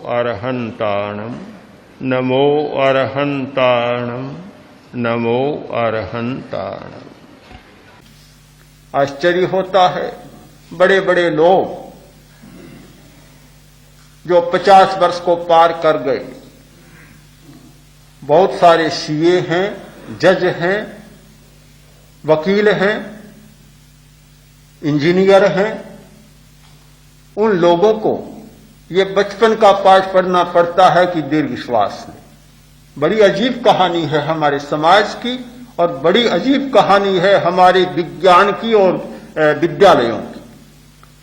अरहंताणम नमो अरहंताणम नमो अरहंताणम। आश्चर्य होता है, बड़े बड़े लोग जो 50 वर्ष को पार कर गए, बहुत सारे सीए हैं, जज हैं, वकील हैं, इंजीनियर हैं, उन लोगों को ये बचपन का पाठ पढ़ना पड़ता है कि दीर्घ श्वास लें। बड़ी अजीब कहानी है हमारे समाज की और बड़ी अजीब कहानी है हमारे विज्ञान की और विद्यालयों की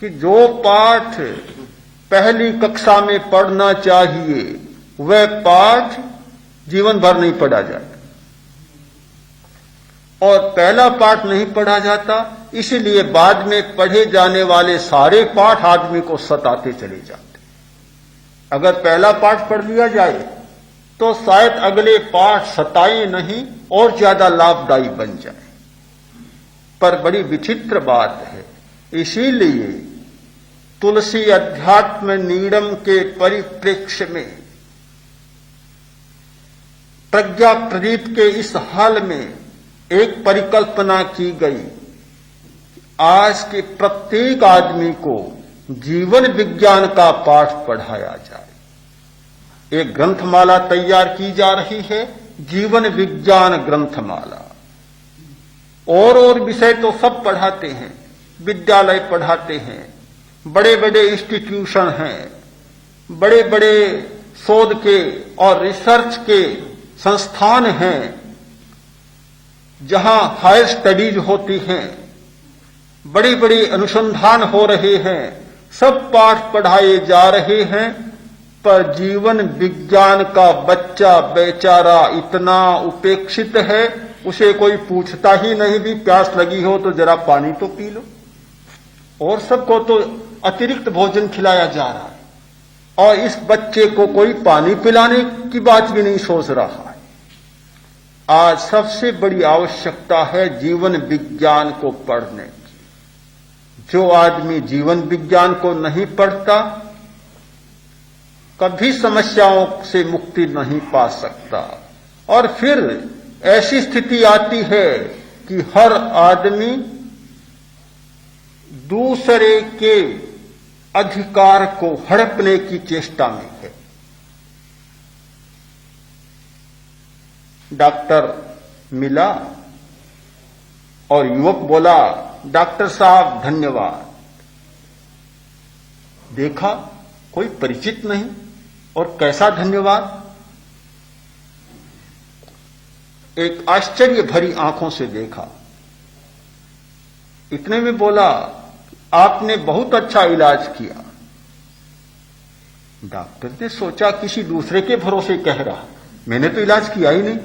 कि जो पाठ पहली कक्षा में पढ़ना चाहिए वह पाठ जीवन भर नहीं पढ़ा जाता और पहला पाठ नहीं पढ़ा जाता, इसीलिए बाद में पढ़े जाने वाले सारे पाठ आदमी को सताते चले जाते। अगर पहला पाठ पढ़ लिया जाए तो शायद अगले पाठ सताए नहीं और ज्यादा लाभदायी बन जाए। पर बड़ी विचित्र बात है, इसीलिए तुलसी अध्यात्म नीड़म के परिप्रेक्ष्य में प्रज्ञा प्रदीप के इस हाल में एक परिकल्पना की गई, आज के प्रत्येक आदमी को जीवन विज्ञान का पाठ पढ़ाया जाए। एक ग्रंथमाला तैयार की जा रही है, जीवन विज्ञान ग्रंथमाला। और विषय तो सब पढ़ाते हैं, विद्यालय पढ़ाते हैं, बड़े बड़े इंस्टीट्यूशन हैं, बड़े बड़े शोध के और रिसर्च के संस्थान हैं जहां हायर स्टडीज होती हैं, बड़ी बड़ी अनुसंधान हो रहे हैं, सब पाठ पढ़ाए जा रहे हैं। पर जीवन विज्ञान का बच्चा बेचारा इतना उपेक्षित है, उसे कोई पूछता ही नहीं भी प्यास लगी हो तो जरा पानी तो पी लो, और सबको तो अतिरिक्त भोजन खिलाया जा रहा है और इस बच्चे को कोई पानी पिलाने की बात भी नहीं सोच रहा है। आज सबसे बड़ी आवश्यकता है जीवन विज्ञान को पढ़ने की। जो आदमी जीवन विज्ञान को नहीं पढ़ता कभी समस्याओं से मुक्ति नहीं पा सकता और फिर ऐसी स्थिति आती है कि हर आदमी दूसरे के अधिकार को हड़पने की चेष्टा में है। डॉक्टर मिला और युवक बोला, डॉक्टर साहब धन्यवाद। देखा कोई परिचित नहीं और कैसा धन्यवाद। एक आश्चर्य भरी आंखों से देखा, इतने में बोला, आपने बहुत अच्छा इलाज किया। डॉक्टर ने सोचा किसी दूसरे के भरोसे कह रहा, मैंने तो इलाज किया ही नहीं।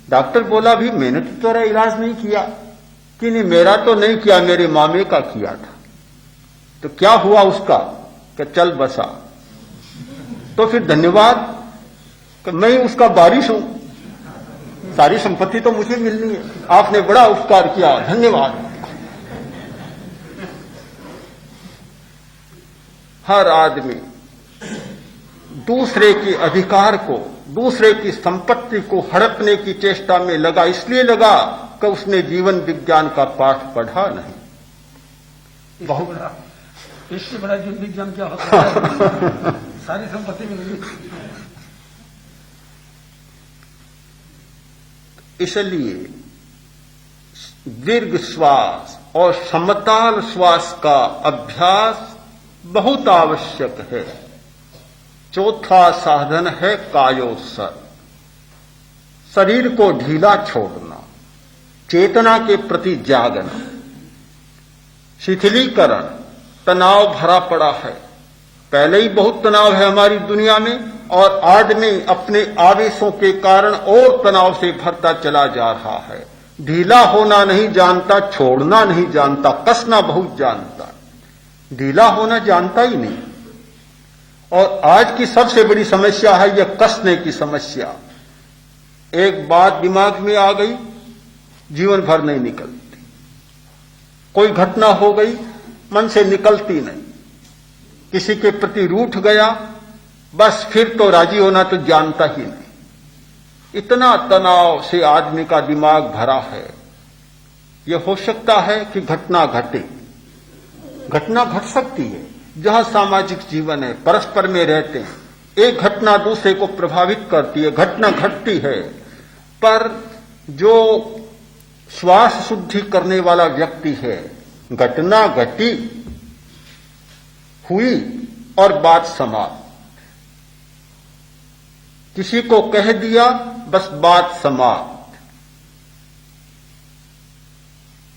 डॉक्टर बोला, भी मैंने तो तेरा इलाज नहीं किया। कि नहीं, मेरा तो नहीं किया, मेरे मामे का किया था। तो क्या हुआ उसका? कि चल बसा। तो फिर धन्यवाद, कि मैं ही उसका वारिस हूं, सारी संपत्ति तो मुझे मिलनी है, आपने बड़ा उपकार किया, धन्यवाद। हर आदमी दूसरे के अधिकार को, दूसरे की संपत्ति को हड़पने की चेष्टा में लगा। इसलिए लगा कि उसने जीवन विज्ञान का पाठ पढ़ा नहीं। बहुत बड़ा, इससे बड़ा जीवन विज्ञान क्या होता है? सारी संपत्ति मिलेगी। इसलिए दीर्घ श्वास और समताल श्वास का अभ्यास बहुत आवश्यक है। चौथा साधन है कायोत्सर्ग, शरीर को ढीला छोड़ना, चेतना के प्रति जागना। शिथिलीकरण तनाव भरा पड़ा है, पहले ही बहुत तनाव है हमारी दुनिया में और आदमी अपने आवेशों के कारण और तनाव से भरता चला जा रहा है। ढीला होना नहीं जानता, छोड़ना नहीं जानता, कसना बहुत जानता, ढीला होना जानता ही नहीं। और आज की सबसे बड़ी समस्या है यह कसने की समस्या। एक बात दिमाग में आ गई, जीवन भर नहीं निकलती। कोई घटना हो गई, मन से निकलती नहीं। किसी के प्रति रूठ गया, बस फिर तो राजी होना तो जानता ही नहीं। इतना तनाव से आदमी का दिमाग भरा है। यह हो सकता है कि घटना घटे, घटना घट सकती है। जहां सामाजिक जीवन है, परस्पर में रहते हैं, एक घटना दूसरे को प्रभावित करती है, घटना घटती है। पर जो श्वास शुद्धि करने वाला व्यक्ति है, घटना घटी, हुई और बात समाप्त। किसी को कह दिया, बस बात समाप्त।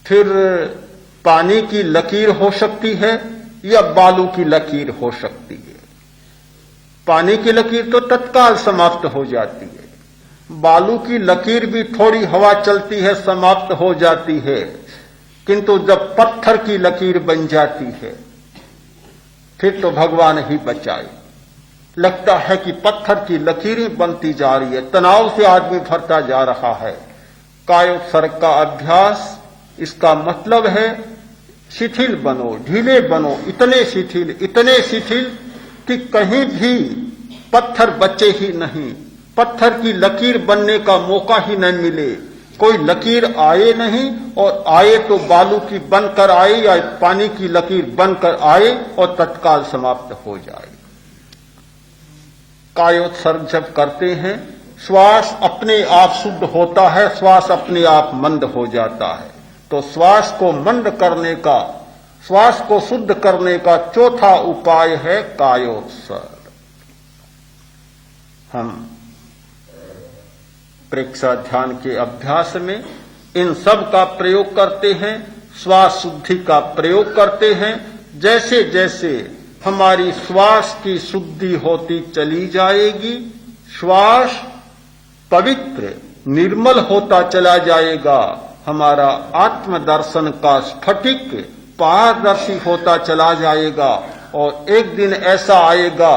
फिर पानी की लकीर हो सकती है या बालू की लकीर हो सकती है। पानी की लकीर तो तत्काल समाप्त हो जाती है, बालू की लकीर भी थोड़ी हवा चलती है समाप्त हो जाती है, किंतु जब पत्थर की लकीर बन जाती है फिर तो भगवान ही बचाए। लगता है कि पत्थर की लकीरें बनती जा रही है, तनाव से आदमी भरता जा रहा है। कायोत्सर्ग का अभ्यास, इसका मतलब है शिथिल बनो, ढीले बनो, इतने शिथिल कि कहीं भी पत्थर बचे ही नहीं, पत्थर की लकीर बनने का मौका ही न मिले। कोई लकीर आए नहीं, और आए तो बालू की बनकर आए या पानी की लकीर बनकर आए और तत्काल समाप्त हो जाए। कायोत्सर्ग जब करते हैं, श्वास अपने आप शुद्ध होता है, श्वास अपने आप मंद हो जाता है। तो श्वास को मंद करने का, श्वास को शुद्ध करने का चौथा उपाय है कायोत्सर्ग। हम प्रेक्षा ध्यान के अभ्यास में इन सब का प्रयोग करते हैं, श्वास शुद्धि का प्रयोग करते हैं। जैसे जैसे हमारी श्वास की शुद्धि होती चली जाएगी, श्वास पवित्र निर्मल होता चला जाएगा, हमारा आत्मदर्शन का स्फटिक पारदर्शी होता चला जाएगा। और एक दिन ऐसा आएगा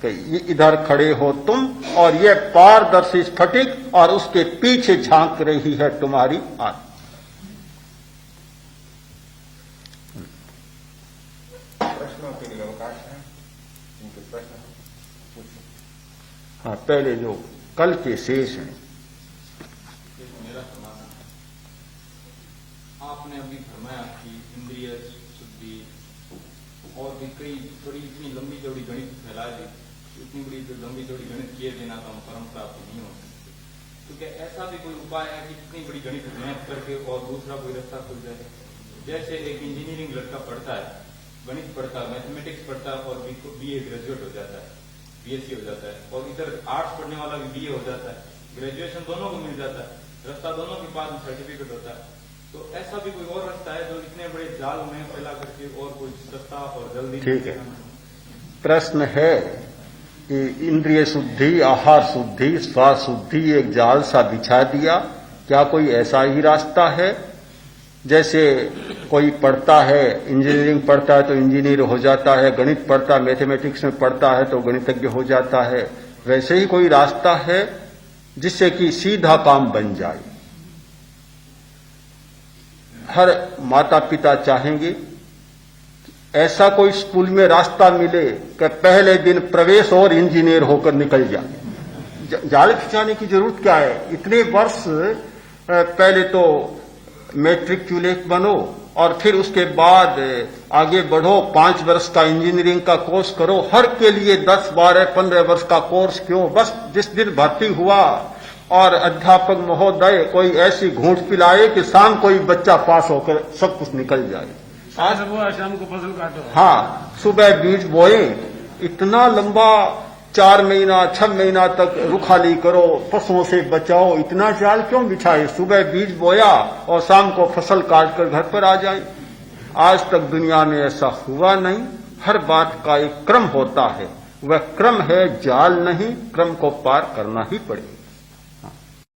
कि इधर खड़े हो तुम और ये पारदर्शी स्फटिक, और उसके पीछे झांक रही है तुम्हारी आत्मा। प्रश्नों के लिए अवकाश है, इनके प्रश्न पूछो। हाँ, पहले जो कल के शेष हैं। मेरा समाधान है, आपने अभी फरमाया कि इंद्रिय शुद्धि और भी कई थोड़ी इतनी लंबी चौड़ी गणित फैला दी, इतनी बड़ी जो लंबी चौड़ी गणित किए बिना तो हम परम प्राप्त नहीं हो सकते। तो क्या ऐसा भी कोई उपाय है कि इतनी बड़ी गणित मैथ करके और दूसरा कोई रास्ता खुल जाए? जैसे एक इंजीनियरिंग लड़का पढ़ता है, गणित पढ़ता है, मैथमेटिक्स पढ़ता है और बीए ग्रेजुएट हो जाता है, बीएससी हो जाता है, और इधर आर्ट्स पढ़ने वाला भी बीए हो जाता है, ग्रेजुएशन दोनों को मिल जाता है, रास्ता दोनों के पास में सर्टिफिकेट होता है। तो ऐसा भी कोई और रास्ता है जो इतने बड़े जाल में फैला करके और कोई सस्ता और जल्दी? ठीक है, प्रश्न है कि इंद्रिय शुद्धि, आहार शुद्धि, श्वास शुद्धि एक जाल सा बिछा दिया, क्या कोई ऐसा ही रास्ता है? जैसे कोई पढ़ता है, इंजीनियरिंग पढ़ता है तो इंजीनियर हो जाता है, गणित पढ़ता है, मैथमेटिक्स में पढ़ता है तो गणितज्ञ हो जाता है, वैसे ही कोई रास्ता है जिससे कि सीधा काम बन जाए? हर माता पिता चाहेंगे ऐसा कोई स्कूल में रास्ता मिले कि पहले दिन प्रवेश और इंजीनियर होकर निकल जाए। जाल खिंचाने की जरूरत क्या है? इतने वर्ष पहले तो मैट्रिकुलेट बनो और फिर उसके बाद आगे बढ़ो, 5 वर्ष का इंजीनियरिंग का कोर्स करो। हर के लिए 10, 12, 15 वर्ष का कोर्स क्यों? बस जिस दिन भर्ती हुआ और अध्यापक महोदय कोई ऐसी घूंट पिलाए कि शाम कोई बच्चा पास होकर सब कुछ निकल जाए। आज वो शाम को फसल काटो। हाँ, सुबह बीज बोए, इतना लंबा 4 महीना 6 महीना तक रुखाली करो, पशुओं से बचाओ, इतना जाल क्यों बिछाए? सुबह बीज बोया और शाम को फसल काट कर घर पर आ जाए। आज तक दुनिया में ऐसा हुआ नहीं। हर बात का एक क्रम होता है, वह क्रम है जाल नहीं, क्रम को पार करना ही पड़ेगा।